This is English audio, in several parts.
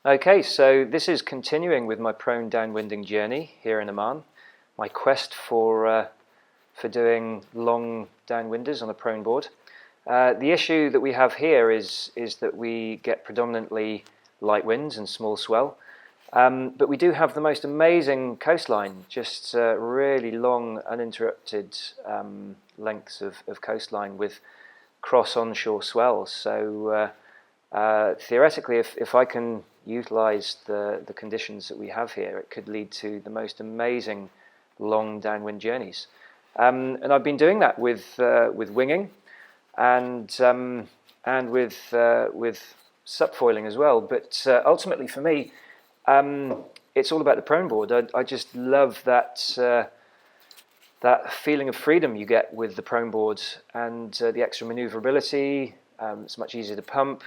Okay, so this is continuing with my prone downwinding journey here in Oman. My quest for doing long downwinders on a prone board. The issue that we have here is that we get predominantly light winds and small swell, but we do have the most amazing coastline, just really long uninterrupted lengths of coastline with cross onshore swells. So theoretically, if I can utilize the conditions that we have here, it could lead to the most amazing long downwind journeys. And I've been doing that with winging and with subfoiling as well. But ultimately, for me, it's all about the prone board. I just love that feeling of freedom you get with the prone board and the extra maneuverability. It's much easier to pump.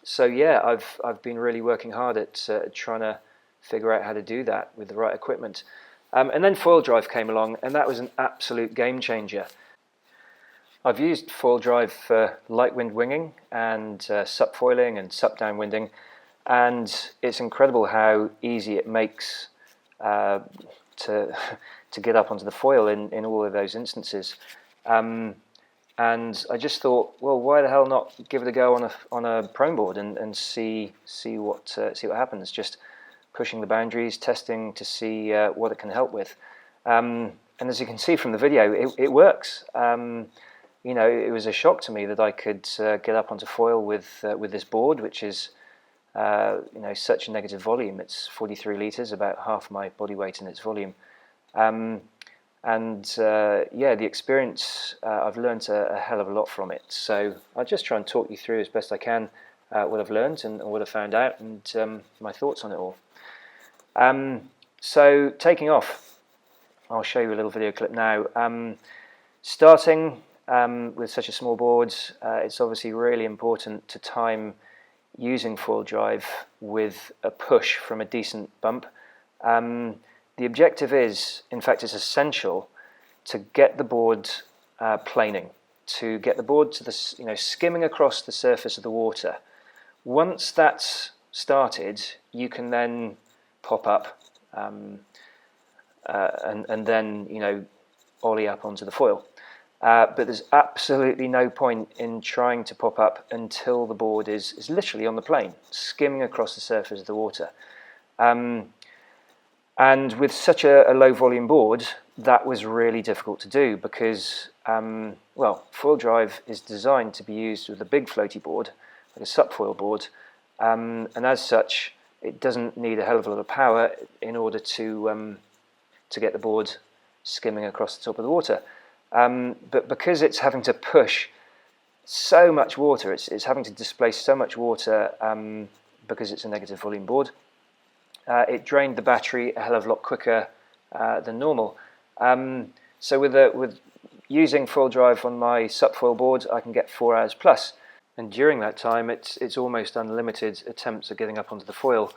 So yeah, I've been really working hard at trying to figure out how to do that with the right equipment. And then FoilDrive came along, and that was an absolute game changer. I've used FoilDrive for light wind winging and subfoiling and sub downwinding, and it's incredible how easy it makes to get up onto the foil in all of those instances. And I just thought, well, why the hell not give it a go on a prone board and see what happens? Just pushing the boundaries, testing to see what it can help with. And as you can see from the video, it works. You know, it was a shock to me that I could get up onto foil with this board, which is you know, such a negative volume. It's 43 litres, about half my body weight in its volume. Yeah, the experience, I've learned a hell of a lot from it. So I'll just try and talk you through as best I can what I've learned and what I've found out and my thoughts on it all. So taking off, I'll show you a little video clip now. Starting with such a small board, it's obviously really important to time using FoilDrive with a push from a decent bump. The objective is, in fact, it's essential to get the board planing, to get the board to the, you know, skimming across the surface of the water. Once that's started, you can then pop up and then, you know, ollie up onto the foil. But there's absolutely no point in trying to pop up until the board is literally on the plane, skimming across the surface of the water. And with such a low volume board, that was really difficult to do because, well, FoilDrive is designed to be used with a big floaty board, like a subfoil board, and as such, it doesn't need a hell of a lot of power in order to get the board skimming across the top of the water. But because it's having to push so much water, it's having to displace so much water because it's a negative volume board, it drained the battery a hell of a lot quicker than normal. So with using FoilDrive on my subfoil board, I can get 4 hours plus, and during that time, it's almost unlimited attempts at getting up onto the foil.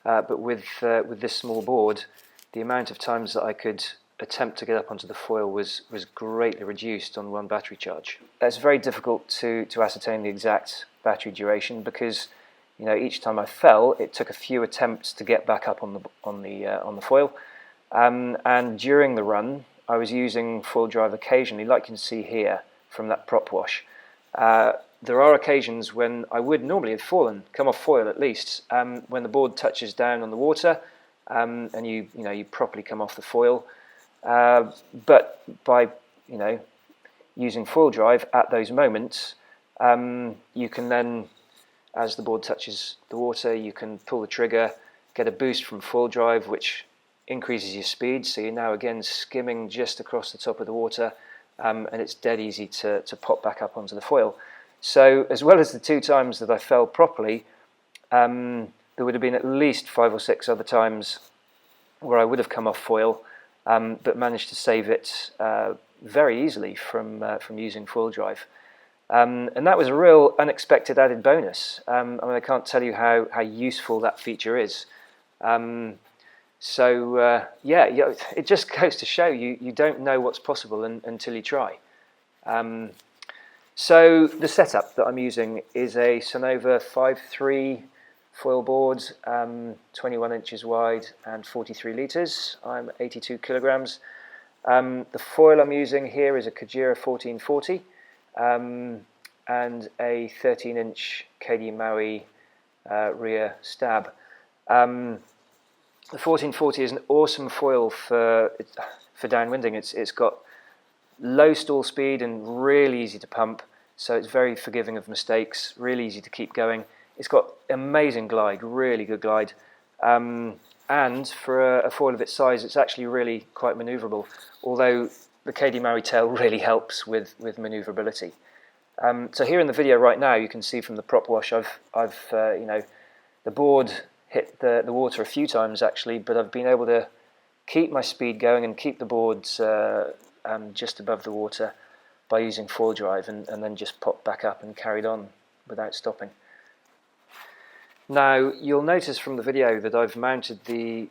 But with this small board, the amount of times that I could attempt to get up onto the foil was greatly reduced on one battery charge. It's very difficult to ascertain the exact battery duration because, you know, each time I fell, it took a few attempts to get back up on the foil. And during the run, I was using FoilDrive occasionally, like you can see here from that prop wash. There are occasions when I would normally have fallen, come off foil at least, when the board touches down on the water, and you properly come off the foil. But by using FoilDrive at those moments, you can then, as the board touches the water, you can pull the trigger, get a boost from FoilDrive, which increases your speed, so you're now again skimming just across the top of the water, and it's dead easy to pop back up onto the foil. So as well as the 2 times that I fell properly, there would have been at least 5 or 6 other times where I would have come off foil, but managed to save it very easily from using FoilDrive. And that was a real unexpected added bonus. I mean, I can't tell you how useful that feature is. So yeah, it just goes to show you don't know what's possible until you try. So the setup that I'm using is a Sonova 5.3 foil board, 21 inches wide and 43 litres. I'm 82 kilograms. The foil I'm using here is a Kajira 1440 and a 13-inch KD Maui rear stab. The 1440 is an awesome foil for downwinding. It's got low stall speed and really easy to pump, so it's very forgiving of mistakes, really easy to keep going. It's got amazing glide, really good glide, and for a foil of its size, it's actually really quite manoeuvrable, although the KD Maui tail really helps with manoeuvrability. So here in the video right now, you can see from the prop wash, I've the board hit the water a few times actually, but I've been able to keep my speed going and keep the boards just above the water by using FoilDrive, and then just popped back up and carried on without stopping. Now you'll notice from the video that I've mounted the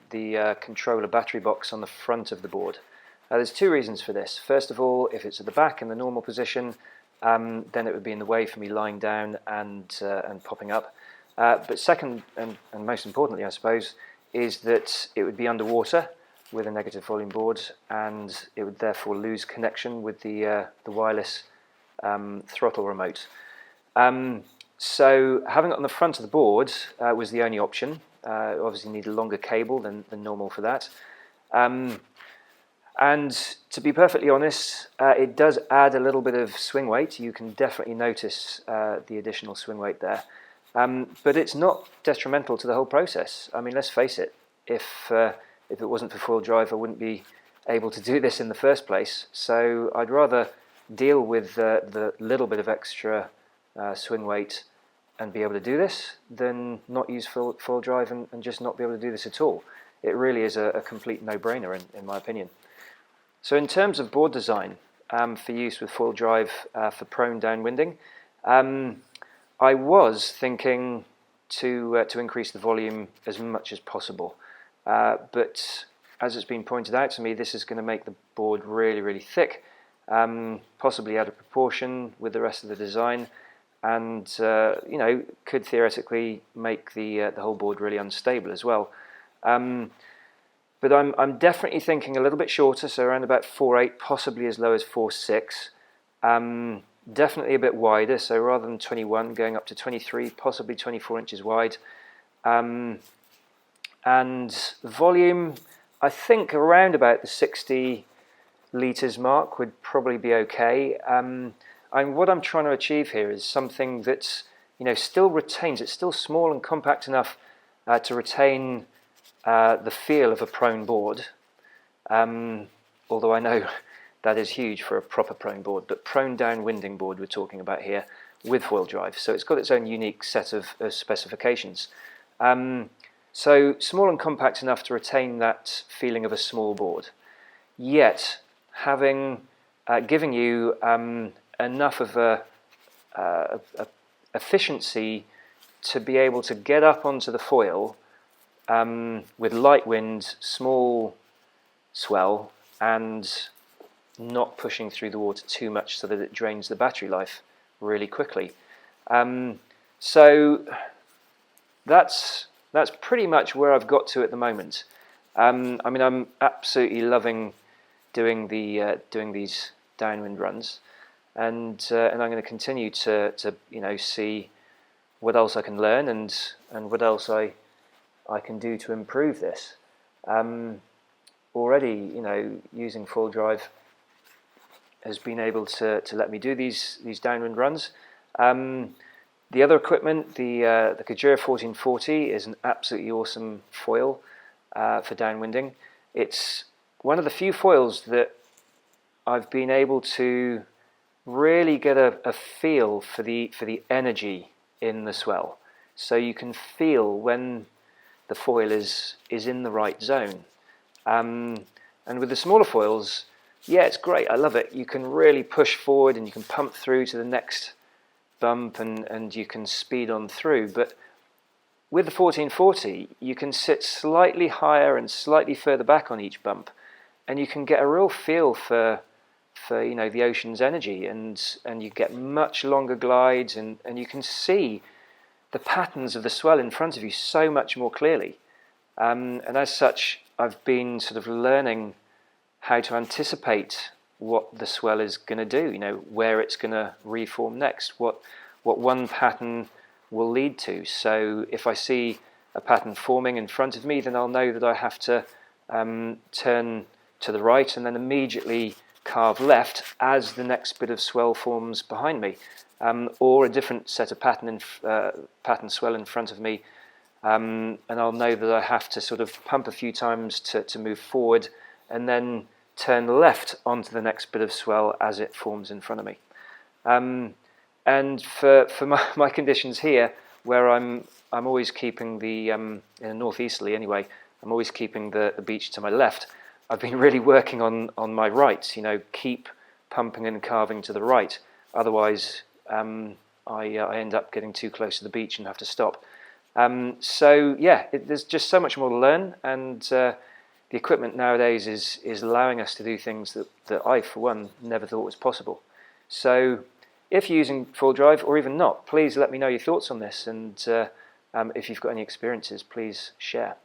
controller battery box on the front of the board. There's two reasons for this. First of all, if it's at the back in the normal position, then it would be in the way for me lying down and popping up. But second, and most importantly I suppose, is that it would be underwater with a negative volume board, and it would therefore lose connection with the wireless throttle remote. So having it on the front of the board was the only option. Obviously need a longer cable than normal for that. And to be perfectly honest, it does add a little bit of swing weight. You can definitely notice the additional swing weight there. But it's not detrimental to the whole process. I mean, let's face it, if it wasn't for FoilDrive, I wouldn't be able to do this in the first place. So I'd rather deal with the little bit of extra swing weight and be able to do this than not use FoilDrive and just not be able to do this at all. It really is a complete no-brainer in my opinion. So in terms of board design for use with FoilDrive for prone downwinding, I was thinking to increase the volume as much as possible, but as it's been pointed out to me, this is going to make the board really, really thick, possibly out of proportion with the rest of the design, and could theoretically make the whole board really unstable as well. But I'm definitely thinking a little bit shorter, so around about 4.8, possibly as low as 4.6. Definitely a bit wider, so rather than 21, going up to 23, possibly 24 inches wide. And volume, I think around about the 60 litres mark would probably be okay. What I'm trying to achieve here is something that still retains, it's still small and compact enough to retain the feel of a prone board, although I know that is huge for a proper prone board, but prone downwinding board we're talking about here with FoilDrive, so it's got its own unique set of specifications. So small and compact enough to retain that feeling of a small board, yet giving you enough of a efficiency to be able to get up onto the foil with light wind, small swell, and not pushing through the water too much so that it drains the battery life really quickly. So that's pretty much where I've got to at the moment. I mean, I'm absolutely loving doing these downwind runs, and I'm going to continue to see what else I can learn and what else I can do to improve this. Already, using FoilDrive has been able to let me do these downwind runs. The other equipment, the Kajira 1440, is an absolutely awesome foil for downwinding. It's one of the few foils that I've been able to really get a feel for the energy in the swell. So you can feel when the foil is in the right zone. And with the smaller foils, yeah, it's great, I love it. You can really push forward and you can pump through to the next bump and you can speed on through. But with the 1440, you can sit slightly higher and slightly further back on each bump, and you can get a real feel for the ocean's energy, and you get much longer glides, and you can see the patterns of the swell in front of you so much more clearly. And as such, I've been sort of learning how to anticipate what the swell is going to do, where it's going to reform next, what one pattern will lead to. So if I see a pattern forming in front of me, then I'll know that I have to turn to the right and then immediately carve left as the next bit of swell forms behind me, or a different set of pattern swell in front of me, and I'll know that I have to sort of pump a few times to move forward and then turn left onto the next bit of swell as it forms in front of me. And for my conditions here, where I'm always keeping in a northeasterly anyway, I'm always keeping the beach to my left. I've been really working on my right, keep pumping and carving to the right. Otherwise, I end up getting too close to the beach and have to stop. So yeah, there's just so much more to learn, and the equipment nowadays is allowing us to do things that I, for one, never thought was possible. So if you're using FoilDrive, or even not, please let me know your thoughts on this, and if you've got any experiences, please share.